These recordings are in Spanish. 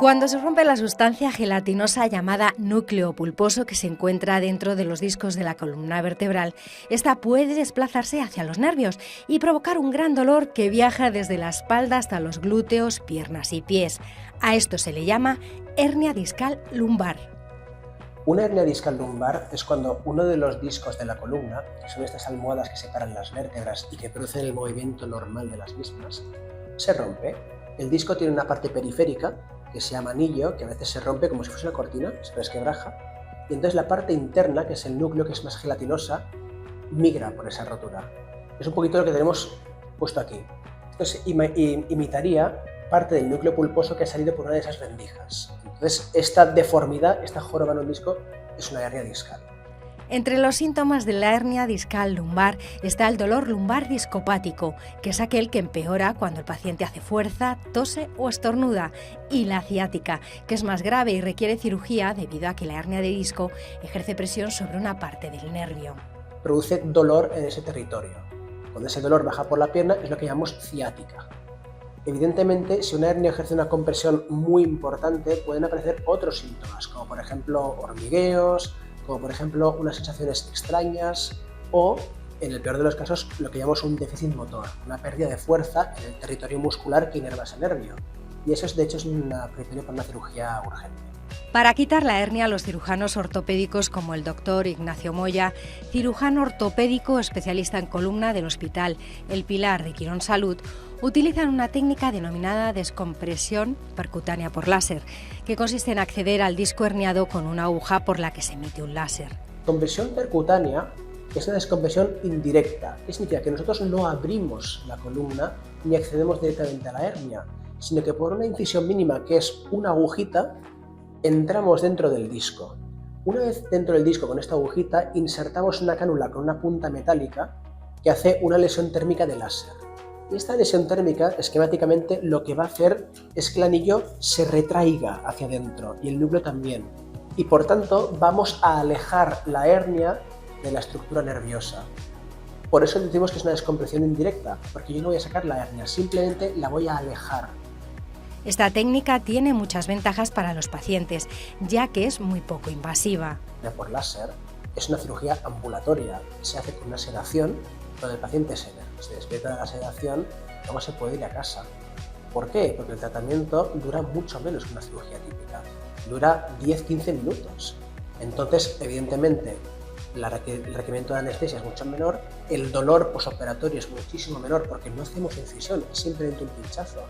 Cuando se rompe la sustancia gelatinosa llamada núcleo pulposo que se encuentra dentro de los discos de la columna vertebral, esta puede desplazarse hacia los nervios y provocar un gran dolor que viaja desde la espalda hasta los glúteos, piernas y pies. A esto se le llama hernia discal lumbar. Una hernia discal lumbar es cuando uno de los discos de la columna, que son estas almohadas que separan las vértebras y que producen el movimiento normal de las mismas, se rompe. El disco tiene una parte periférica, que se llama anillo, que a veces se rompe como si fuese una cortina, se resquebraja, y entonces la parte interna, que es el núcleo, que es más gelatinosa, migra por esa rotura. Es un poquito lo que tenemos puesto aquí. Entonces imitaría parte del núcleo pulposo que ha salido por una de esas rendijas. Entonces esta deformidad, esta joroba en un disco, es una hernia discal. Entre los síntomas de la hernia discal lumbar está el dolor lumbar discopático, que es aquel que empeora cuando el paciente hace fuerza, tose o estornuda, y la ciática, que es más grave y requiere cirugía debido a que la hernia de disco ejerce presión sobre una parte del nervio. Produce dolor en ese territorio. Cuando ese dolor baja por la pierna es lo que llamamos ciática. Evidentemente, si una hernia ejerce una compresión muy importante, pueden aparecer otros síntomas, como por ejemplo hormigueos, como por ejemplo unas sensaciones extrañas o, en el peor de los casos, lo que llamamos un déficit motor, una pérdida de fuerza en el territorio muscular que inerva ese nervio. Y eso, de hecho, es un criterio para una cirugía urgente. Para quitar la hernia, los cirujanos ortopédicos como el doctor Ignacio Moya, cirujano ortopédico especialista en columna del Hospital El Pilar de Quirón Salud, utilizan una técnica denominada descompresión percutánea por láser, que consiste en acceder al disco herniado con una aguja por la que se emite un láser. Compresión percutánea es una descompresión indirecta, que significa que nosotros no abrimos la columna ni accedemos directamente a la hernia, sino que por una incisión mínima, que es una agujita, entramos dentro del disco. Una vez dentro del disco con esta agujita, insertamos una cánula con una punta metálica que hace una lesión térmica de láser. Y esta lesión térmica, esquemáticamente, lo que va a hacer es que el anillo se retraiga hacia adentro y el núcleo también. Y por tanto, vamos a alejar la hernia de la estructura nerviosa. Por eso decimos que es una descompresión indirecta, porque yo no voy a sacar la hernia, simplemente la voy a alejar. Esta técnica tiene muchas ventajas para los pacientes, ya que es muy poco invasiva. Por láser es una cirugía ambulatoria, se hace con una sedación, donde el paciente se despierta de la sedación, luego se puede ir a casa. ¿Por qué? Porque el tratamiento dura mucho menos que una cirugía típica, dura 10-15 minutos. Entonces, evidentemente, el requerimiento de anestesia es mucho menor, el dolor posoperatorio es muchísimo menor porque no hacemos incisión, es simplemente un pinchazo.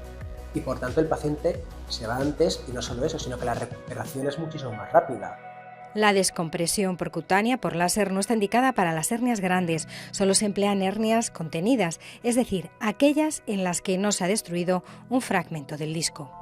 Y por tanto el paciente se va antes, y no solo eso, sino que la recuperación es muchísimo más rápida. La descompresión percutánea por láser no está indicada para las hernias grandes, solo se emplean hernias contenidas, es decir, aquellas en las que no se ha destruido un fragmento del disco.